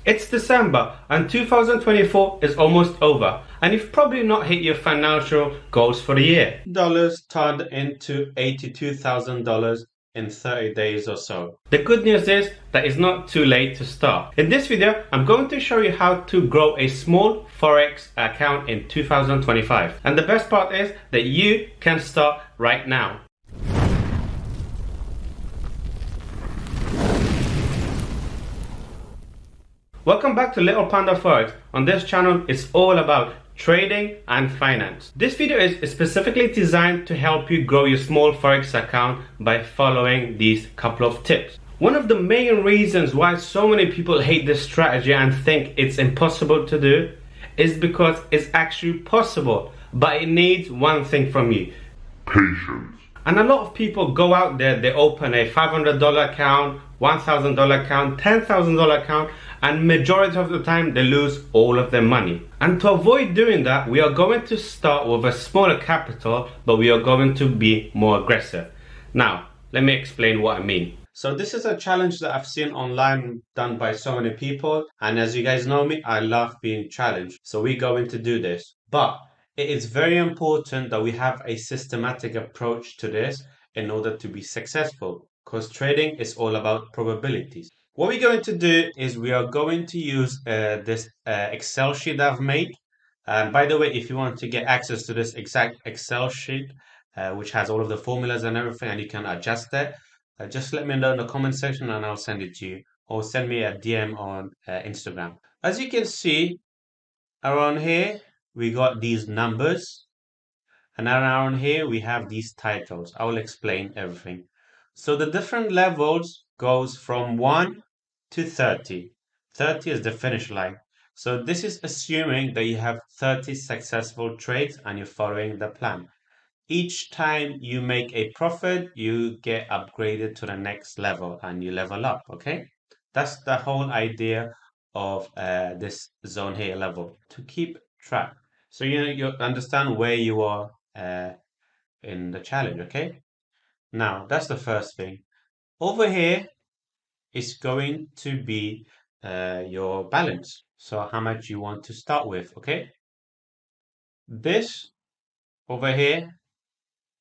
It's December and 2024 is almost over, and you've probably not hit your financial goals for the year. Dollars turned into $82,000 in 30 days or so. The good news is that it's not too late to start. In this video, I'm going to show you how to grow a small Forex account in 2025. And the best part is that you can start right now. Welcome back to Little Panda Forex. On this channel, it's all about trading and finance. This video is specifically designed to help you grow your small Forex account by following these couple of tips. One of the main reasons why so many people hate this strategy and think it's impossible to do is because it's actually possible, but it needs one thing from you: patience. And a lot of people go out there, they open a $500 account, $1,000 account, $10,000 account, and majority of the time they lose all of their money. And to avoid doing that, we are going to start with a smaller capital, but we are going to be more aggressive. Now, let me explain what I mean. So this is a challenge that I've seen online done by so many people, and as you guys know me, I love being challenged. So we're going to do this. But it is very important that we have a systematic approach to this in order to be successful, because trading is all about probabilities. What we're going to do is we are going to use this Excel sheet I've made. And by the way, if you want to get access to this exact Excel sheet, which has all of the formulas and everything, and you can adjust that, just let me know in the comment section and I'll send it to you. Or send me a DM on Instagram. As you can see, around here, we got these numbers. And around here, we have these titles. I will explain everything. So the different levels goes from 1 to 30. 30 is the finish line. So this is assuming that you have 30 successful trades and you're following the plan. Each time you make a profit, you get upgraded to the next level and you level up, okay? That's the whole idea of this zone here level, to keep track. So you understand where you are in the challenge, okay? Now, that's the first thing. Over here is going to be your balance. So how much you want to start with, okay? This over here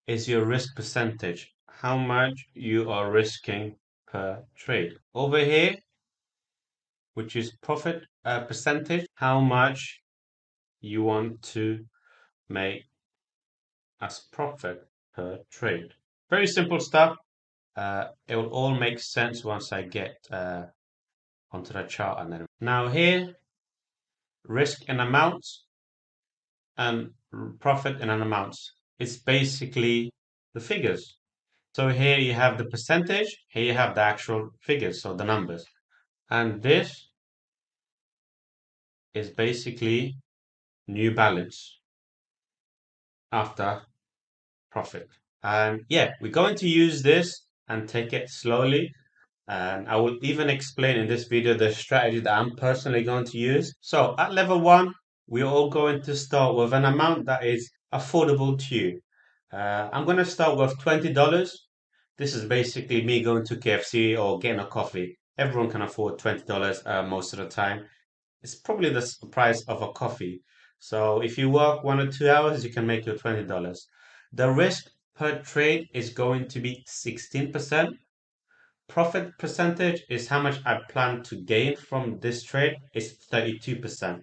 is your risk percentage, how much you are risking per trade. Over here, which is profit percentage, how much you want to make as profit per trade. Very simple stuff. It will all make sense once I get onto the chart. And then now here, risk in amounts and profit in an amount. It's basically the figures. So here you have the percentage, here you have the actual figures, so the numbers. And this is basically new balance after profit. And yeah, we're going to use this and take it slowly. And I will even explain in this video the strategy that I'm personally going to use. So at level 1, we're all going to start with an amount that is affordable to you. I'm going to start with $20. This is basically me going to KFC or getting a coffee. Everyone can afford $20 most of the time. It's probably the price of a coffee. So if you work 1 or 2 hours, you can make your $20. The risk per trade is going to be 16%. Profit percentage is how much I plan to gain from this trade is 32%,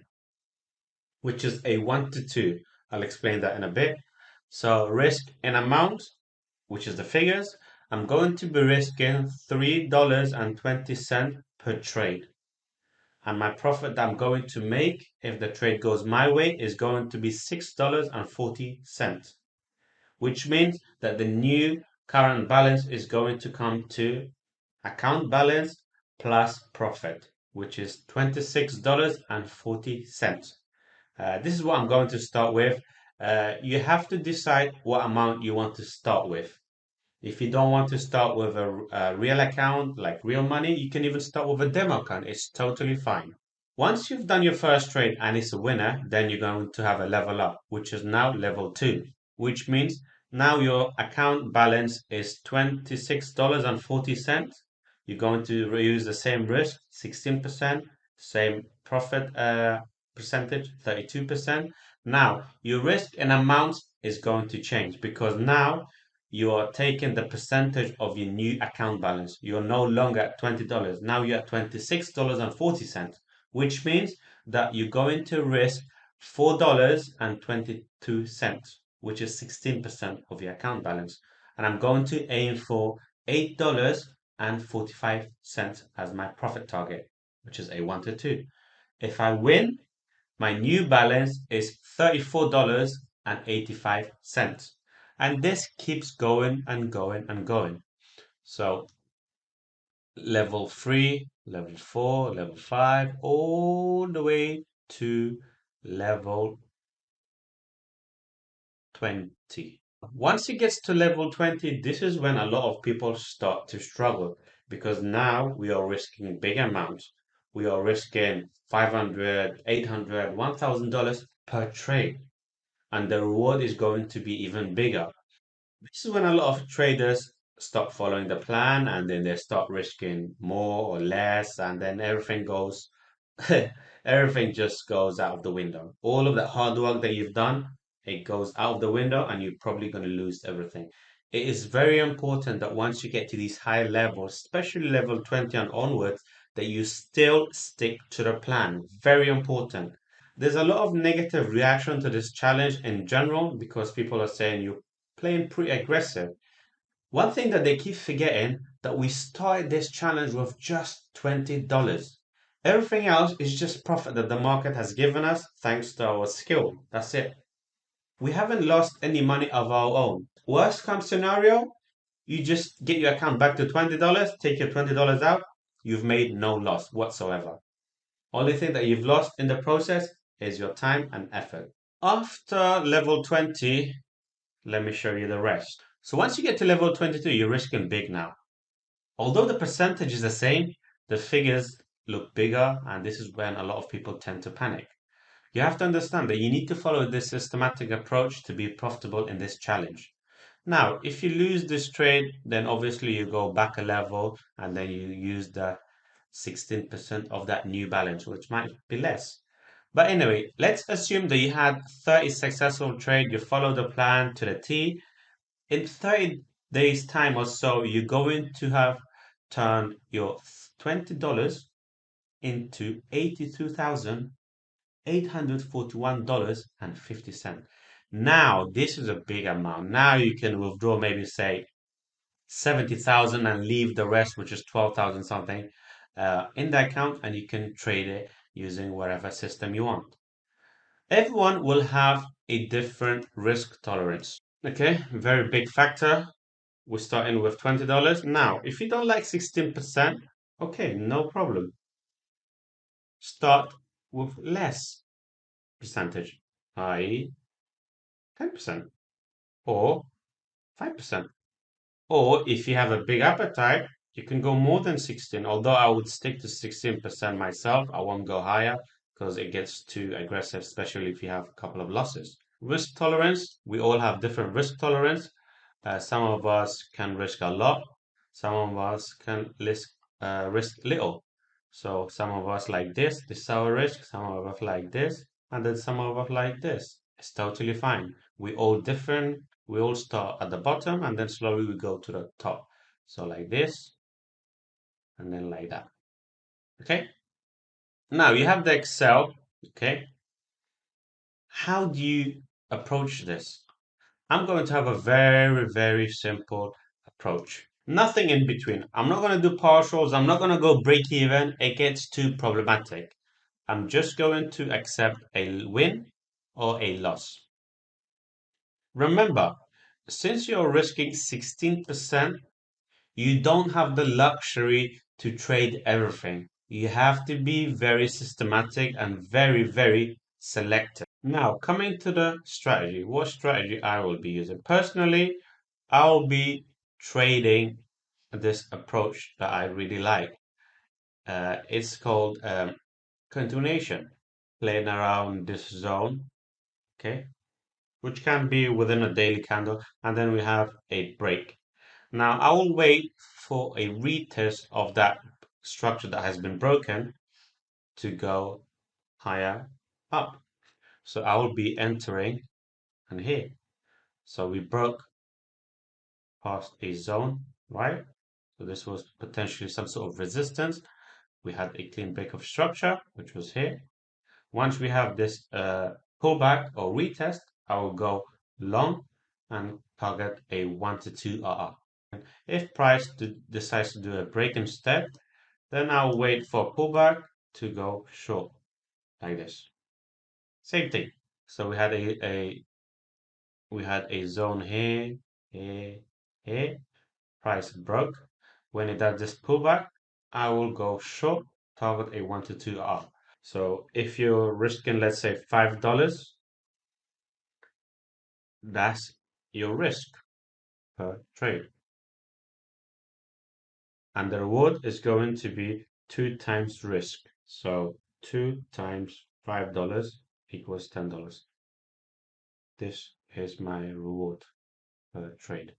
which is a 1 to 2. I'll explain that in a bit. So risk in amount, which is the figures, I'm going to be risking $3.20 per trade. And my profit that I'm going to make if the trade goes my way is going to be $6.40, which means that the new current balance is going to come to account balance plus profit, which is $26.40. This is what I'm going to start with. You have to decide what amount you want to start with. If you don't want to start with a real account, like real money, you can even start with a demo account. It's totally fine. Once you've done your first trade and it's a winner, then you're going to have a level up, which is now level 2, which means now your account balance is $26.40. You're going to use the same risk, 16%, same profit percentage, 32%. Now, your risk and amount is going to change because now you are taking the percentage of your new account balance. You're no longer at $20. Now you're at $26.40, which means that you're going to risk $4.22, which is 16% of your account balance. And I'm going to aim for $8.45 as my profit target, which is a 1 to 2. If I win, my new balance is $34.85. And this keeps going and going and going. So level 3, level 4, level 5, all the way to level 20. Once it gets to level 20, this is when a lot of people start to struggle because now we are risking big amounts. We are risking 500, 800, $1,000 per trade, and the reward is going to be even bigger. This is when a lot of traders stop following the plan and then they start risking more or less, and then everything goes, everything just goes out of the window. All of that hard work that you've done, it goes out of the window, and you're probably going to lose everything. It is very important that once you get to these high levels, especially level 20 and onwards, that you still stick to the plan. Very important. There's a lot of negative reaction to this challenge in general because people are saying you're playing pretty aggressive. One thing that they keep forgetting that we started this challenge with just $20. Everything else is just profit that the market has given us thanks to our skill. That's it. We haven't lost any money of our own. Worst come scenario, you just get your account back to $20, take your $20 out, you've made no loss whatsoever. Only thing that you've lost in the process is your time and effort. After level 20, let me show you the rest. So once you get to level 22, you're risking big now. Although the percentage is the same, the figures look bigger, and this is when a lot of people tend to panic. You have to understand that you need to follow this systematic approach to be profitable in this challenge. Now, if you lose this trade, then obviously you go back a level and then you use the 16% of that new balance, which might be less. But anyway, let's assume that you had 30 successful trade, you follow the plan to the T. In 30 days time or so, you're going to have turned your $20 into $82,841.50. Now, this is a big amount. Now you can withdraw maybe say 70,000 and leave the rest, which is 12,000 something, in the account, and you can trade it using whatever system you want. Everyone will have a different risk tolerance. Okay, very big factor. We're starting with $20. Now, if you don't like 16%, okay, no problem. Start with less percentage, i.e., 10% or 5%. Or if you have a big appetite, you can go more than 16. Although I would stick to 16% myself, I won't go higher because it gets too aggressive, especially if you have a couple of losses. Risk tolerance, we all have different risk tolerance. Some of us can risk a lot, some of us can risk little. So some of us like this is our risk, some of us like this, and then some of us like this. It's totally fine. We all different. We all start at the bottom and then slowly we go to the top. So like this and then like that. Okay. Now you have the Excel. Okay. How do you approach this? I'm going to have a very, very simple approach. Nothing in between. I'm not going to do partials. I'm not going to go break even. It gets too problematic. I'm just going to accept a win or a loss. Remember, since you're risking 16%, you don't have the luxury to trade everything. You have to be very systematic and very, very selective. Now, coming to the strategy, what strategy I will be using. Personally, I'll be trading this approach that I really like. It's called continuation, playing around this zone, okay, which can be within a daily candle, and then we have a break. Now, I will wait for a retest of that structure that has been broken, to go higher up. So I will be entering and here. So we broke past a zone, right? So this was potentially some sort of resistance. We had a clean break of structure, which was here. Once we have this pullback or retest, I will go long and target a 1 to 2 RR. If price decides to do a break instead, then I'll wait for pullback to go short like this. Same thing. So we had a zone here, here, here. Price broke. When it does this pullback, I will go short, target a 1 to 2 R. So if you're risking, let's say $5, that's your risk per trade. And the reward is going to be 2 times risk. So 2 times $5 equals $10. This is my reward per trade.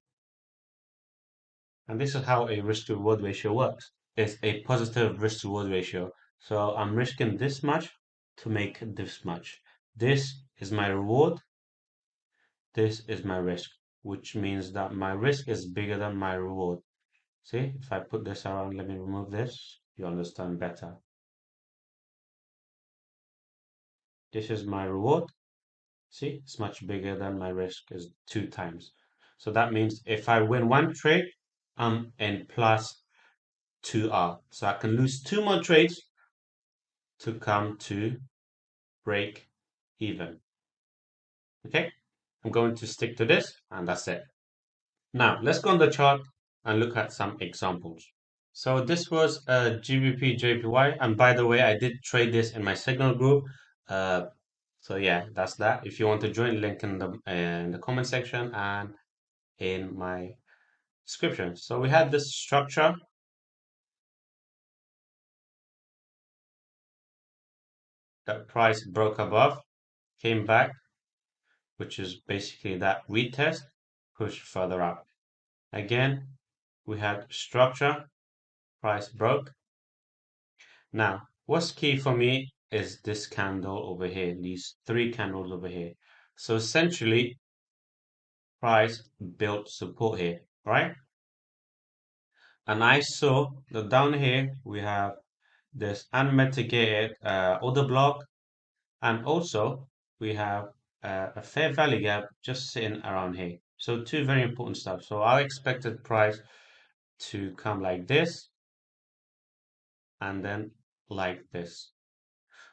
And this is how a risk to reward ratio works. It's a positive risk to reward ratio. So I'm risking this much to make this much. This is my reward. This is my risk, which means that my risk is bigger than my reward. See, if I put this around, let me remove this, you understand better. This is my reward. See, it's much bigger than my risk is 2 times. So that means if I win one trade, I'm in plus 2R. So I can lose 2 more trades to come to break even. Okay, I'm going to stick to this and that's it. Now, let's go on the chart and look at some examples. So this was a GBP JPY, and by the way, I did trade this in my Signal group. Uh, so yeah, that's that. If you want to join, link in the comment section and in my description. So we had this structure that price broke above, came back, which is basically that retest, pushed further up. Again, we had structure, price broke. Now, what's key for me is this candle over here, these 3 candles over here. So essentially, price built support here, right? And I saw that down here we have this unmitigated order block, and also we have a fair value gap just sitting around here. So 2 very important stuff. So I expected price to come like this and then like this.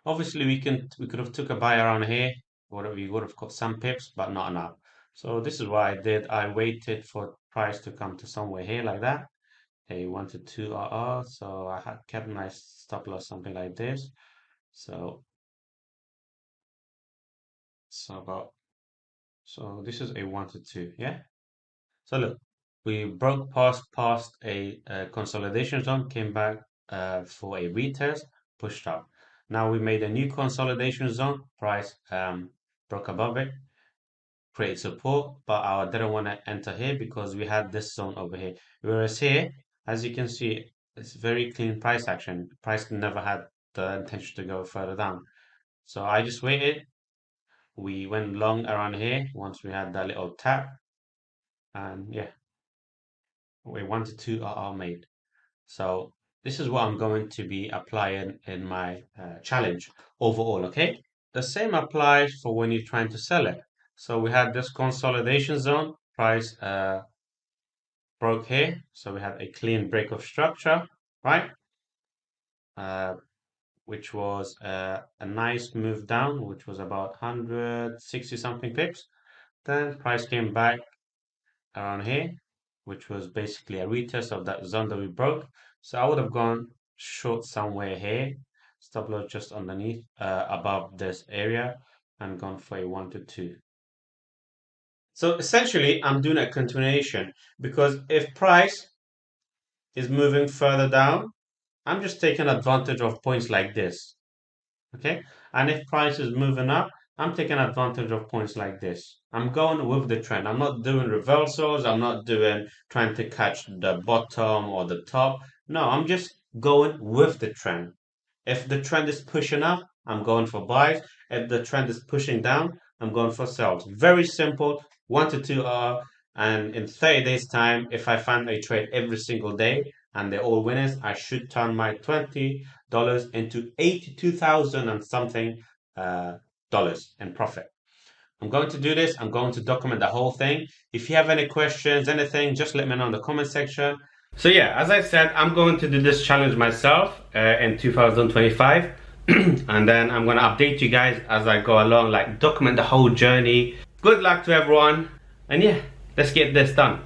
Obviously, we could have took a buy around here, or we would have got some pips, but not enough. So this is what I did. I waited for price to come to somewhere here like that. A 1 to 2 RR, so I had kept my stop loss something like this. So about this is a 1 to 2, yeah. So look, we broke past a consolidation zone, came back for a retest, pushed up. Now we made a new consolidation zone, price broke above it, create support, but I didn't want to enter here because we had this zone over here. Whereas here, as you can see, it's very clean price action. Price never had the intention to go further down. So I just waited. We went long around here once we had that little tap. And yeah, we 1 to 2 are all made. So this is what I'm going to be applying in my challenge overall, okay? The same applies for when you're trying to sell it. So we had this consolidation zone, price broke here. So we had a clean break of structure, right? Uh, which was a nice move down, which was about 160 something pips. Then price came back around here, which was basically a retest of that zone that we broke. So I would have gone short somewhere here, stop loss just underneath, above this area, and gone for a 1 to 2. So essentially, I'm doing a continuation because if price is moving further down, I'm just taking advantage of points like this. Okay, and if price is moving up, I'm taking advantage of points like this. I'm going with the trend. I'm not doing reversals. I'm not doing trying to catch the bottom or the top. No, I'm just going with the trend. If the trend is pushing up, I'm going for buys. If the trend is pushing down, I'm going for sells. Very simple, 1 to 2 hour. And in 30 days time, if I find a trade every single day and they're all winners, I should turn my $20 into 82,000 and something dollars in profit. I'm going to do this. I'm going to document the whole thing. If you have any questions, anything, just let me know in the comment section. So yeah, as I said, I'm going to do this challenge myself in 2025. And then I'm going to update you guys as I go along, like document the whole journey. Good luck to everyone. And yeah, let's get this done.